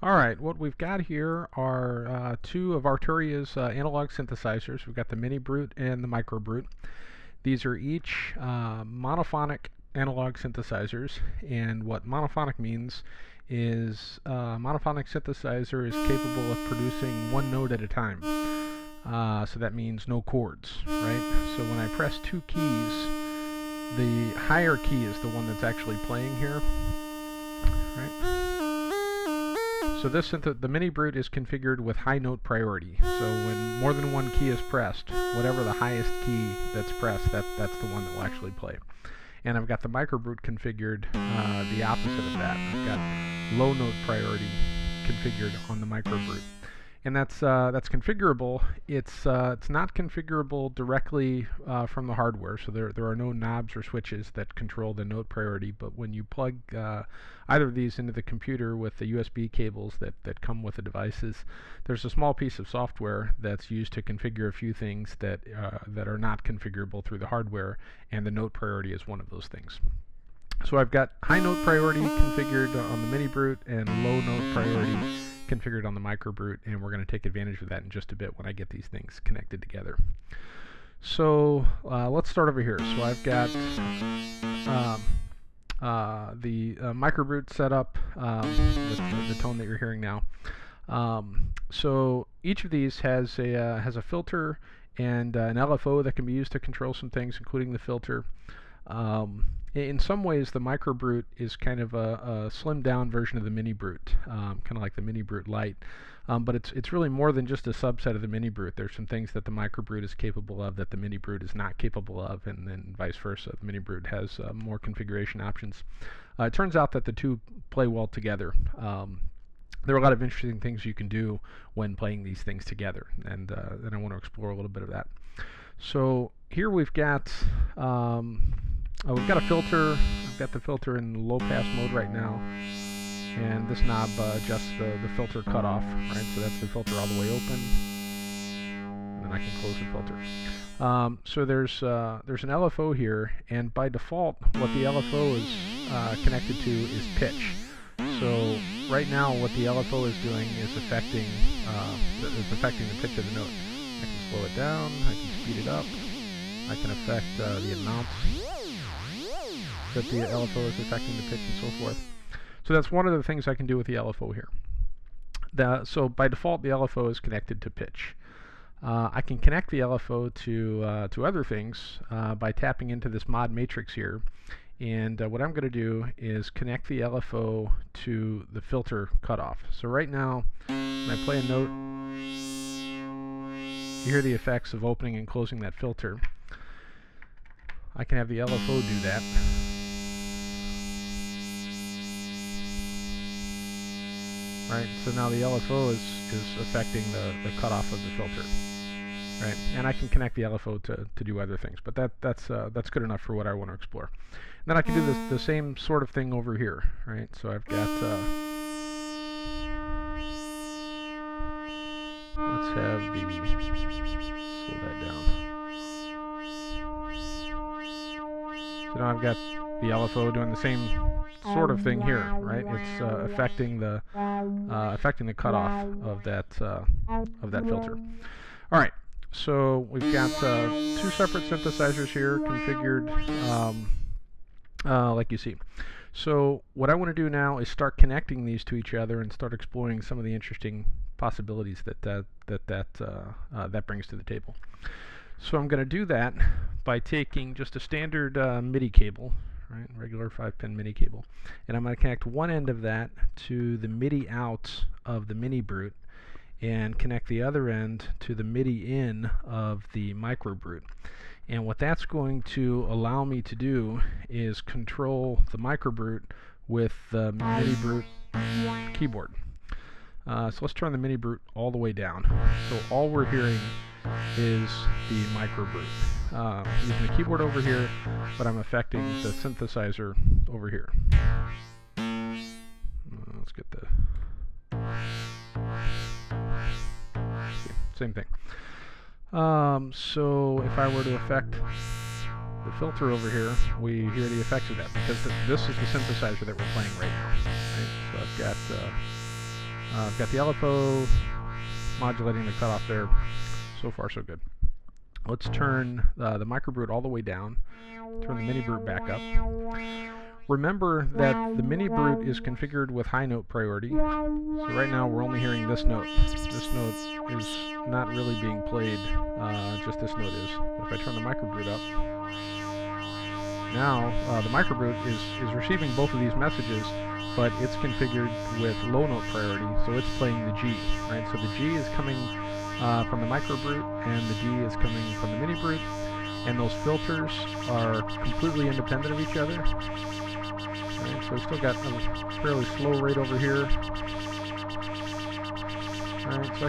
Alright, what we've got here are two of Arturia's analog synthesizers. We've got the MiniBrute and the MicroBrute. These are each monophonic analog synthesizers, and what monophonic means is monophonic synthesizer is capable of producing one note at a time. So that means no chords, right? So when I press two keys, the higher key is the one that's actually playing here, right? So the MiniBrute is configured with high note priority. So when more than one key is pressed, whatever the highest key that's pressed, that's the one that will actually play. And I've got the MicroBrute configured the opposite of that. I've got low note priority configured on the MicroBrute. And that's configurable. It's not configurable directly from the hardware, so there are no knobs or switches that control the note priority. But when you plug either of these into the computer with the USB cables that come with the devices, there's a small piece of software that's used to configure a few things that are not configurable through the hardware, and the note priority is one of those things. So I've got high note priority configured on the MiniBrute and low note priority configured on the MicroBrute, and we're going to take advantage of that in just a bit when I get these things connected together. So let's start over here. So I've got the MicroBrute set up with the tone that you're hearing now. So each of these has a filter and an LFO that can be used to control some things, including the filter. In some ways, the MicroBrute is kind of a slimmed down version of the MiniBrute, kind of like the MiniBrute Lite. But it's really more than just a subset of the MiniBrute. There's some things that the MicroBrute is capable of that the MiniBrute is not capable of, and then vice versa. The MiniBrute has more configuration options. It turns out that the two play well together. There are a lot of interesting things you can do when playing these things together, and I want to explore a little bit of that. So here we've got we've got a filter. I've got the filter in low pass mode right now, and this knob adjusts the filter cutoff, right? So that's the filter all the way open, and then I can close the filter. So there's an LFO here, and by default, what the LFO is connected to is pitch. So right now, what the LFO is doing is affecting the pitch of the note. I can slow it down. I can speed it up. I can affect the amount that the LFO is affecting the pitch and so forth. So that's one of the things I can do with the LFO here. So by default, the LFO is connected to pitch. I can connect the LFO to other things by tapping into this mod matrix here. And what I'm going to do is connect the LFO to the filter cutoff. So right now, when I play a note, you hear the effects of opening and closing that filter. I can have the LFO do that. Right, so now the LFO is affecting the cutoff of the filter. Right, and I can connect the LFO to do other things, but that's good enough for what I want to explore. And then I can do the same sort of thing over here, right? So I've got let's have slow that down. So now I've got the LFO doing the same sort of thing here, right? It's affecting the cutoff of that filter. All right. So we've got two separate synthesizers here configured like you see. So what I want to do now is start connecting these to each other and start exploring some of the interesting possibilities that brings to the table. So I'm going to do that by taking just a standard MIDI cable, right, regular 5-pin MIDI cable, and I'm going to connect one end of that to the MIDI out of the MiniBrute, and connect the other end to the MIDI in of the MicroBrute. And what that's going to allow me to do is control the MicroBrute with the MiniBrute keyboard. So let's turn the MiniBrute all the way down. So all we're hearing is the MicroBrute. Using the keyboard over here, but I'm affecting the synthesizer over here. Let's get the... Same thing. So if I were to affect the filter over here, we hear the effects of that, because this is the synthesizer that we're playing right now. Right? So I've got I've got the LFO modulating the cutoff there. So far, so good. Let's turn the MicroBrute all the way down. Turn the MiniBrute back up. Remember that the MiniBrute is configured with high note priority. So right now we're only hearing this note. This note is not really being played, just this note is. If I turn the MicroBrute up, now the MicroBrute is receiving both of these messages, but it's configured with low note priority, so it's playing the G, right? So the G is coming from the MicroBrute, and the D is coming from the MiniBrute, and those filters are completely independent of each other. Right, so we've still got a fairly slow rate over here. Right, so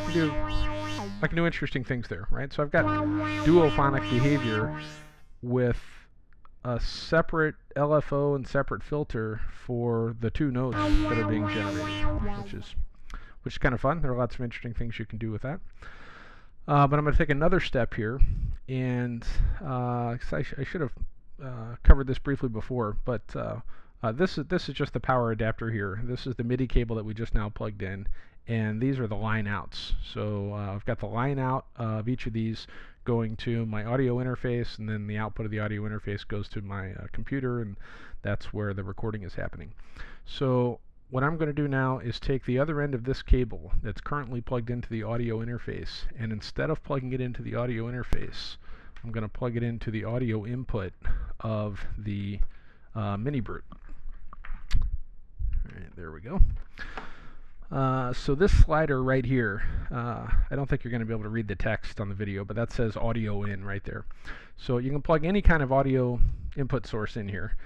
I can do interesting things there, right? So I've got duophonic behavior with a separate LFO and separate filter for the two notes that are being generated, which is kind of fun. There are lots of interesting things you can do with that. But I'm going to take another step here, and I should have covered this briefly before, but this is just the power adapter here. This is the MIDI cable that we just now plugged in, and these are the line outs. So I've got the line out of each of these going to my audio interface, and then the output of the audio interface goes to my computer, and that's where the recording is happening. So what I'm going to do now is take the other end of this cable that's currently plugged into the audio interface, and instead of plugging it into the audio interface, I'm going to plug it into the audio input of the MiniBrute. Alright, there we go. So this slider right here, I don't think you're going to be able to read the text on the video, but that says audio in right there. So you can plug any kind of audio input source in here.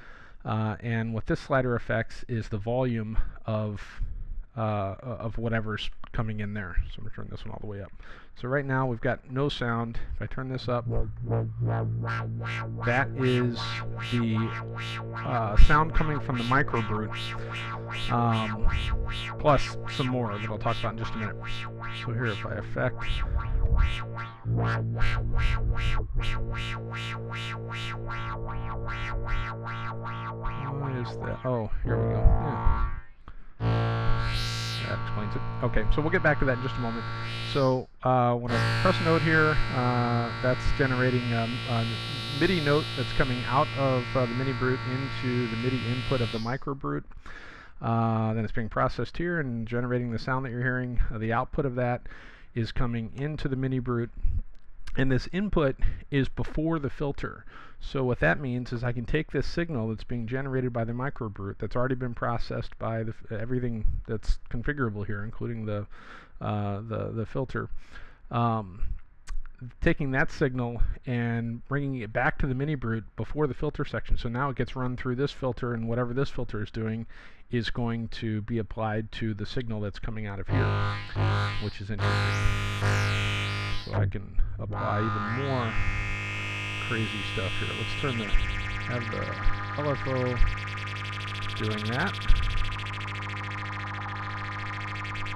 And what this slider affects is the volume of whatever's coming in there. So I'm going to turn this one all the way up. So right now we've got no sound. If I turn this up, that is the sound coming from the MicroBrute, plus some more that I'll talk about in just a minute. So here, if I affect, what is that? Oh, here we go. Yeah. That explains it. Okay, so we'll get back to that in just a moment. So when I press a note here, that's generating a MIDI note that's coming out of the MiniBrute into the MIDI input of the MicroBrute. Then it's being processed here and generating the sound that you're hearing. The output of that is coming into the MiniBrute, and this input is before the filter. So what that means is I can take this signal that's being generated by the MicroBrute, that's already been processed by everything that's configurable here, including the filter, taking that signal and bringing it back to the MiniBrute before the filter section. So now it gets run through this filter, and whatever this filter is doing is going to be applied to the signal that's coming out of here, which is interesting. So I can apply even more crazy stuff here. Let's have the LFO doing that.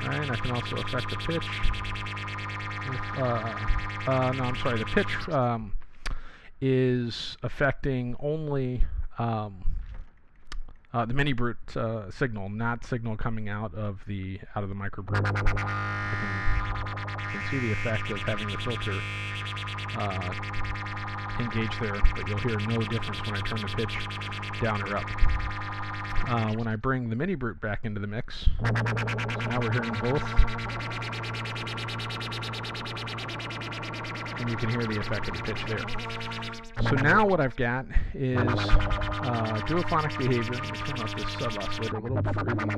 Alright, I can also affect the pitch. No, I'm sorry, the pitch is affecting only the MiniBrute signal, not signal coming out of the MicroBrute. You can see the effect of having the filter engage there, but you'll hear no difference when I turn the pitch down or up. When I bring the MiniBrute back into the mix, so now we're hearing both, and you can hear the effect of the pitch there. So now what I've got is duophonic behavior. Let me turn off this sub-oscillator a little bit for even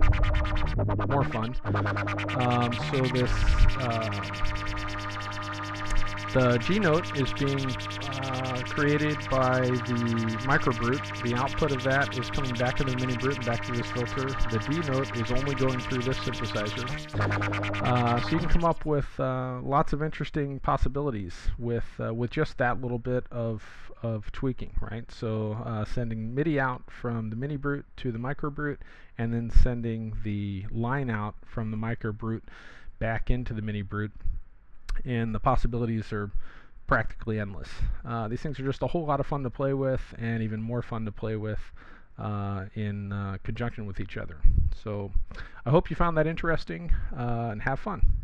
more fun. So this the G note is being created by the MicroBrute. The output of that is coming back to the MiniBrute and back to this filter. The D note is only going through this synthesizer. So you can come up with lots of interesting possibilities with just that little bit of tweaking, right? So sending MIDI out from the MiniBrute to the MicroBrute, and then sending the line out from the MicroBrute back into the MiniBrute. And the possibilities are practically endless. These things are just a whole lot of fun to play with, and even more fun to play with in conjunction with each other. So I hope you found that interesting, and have fun.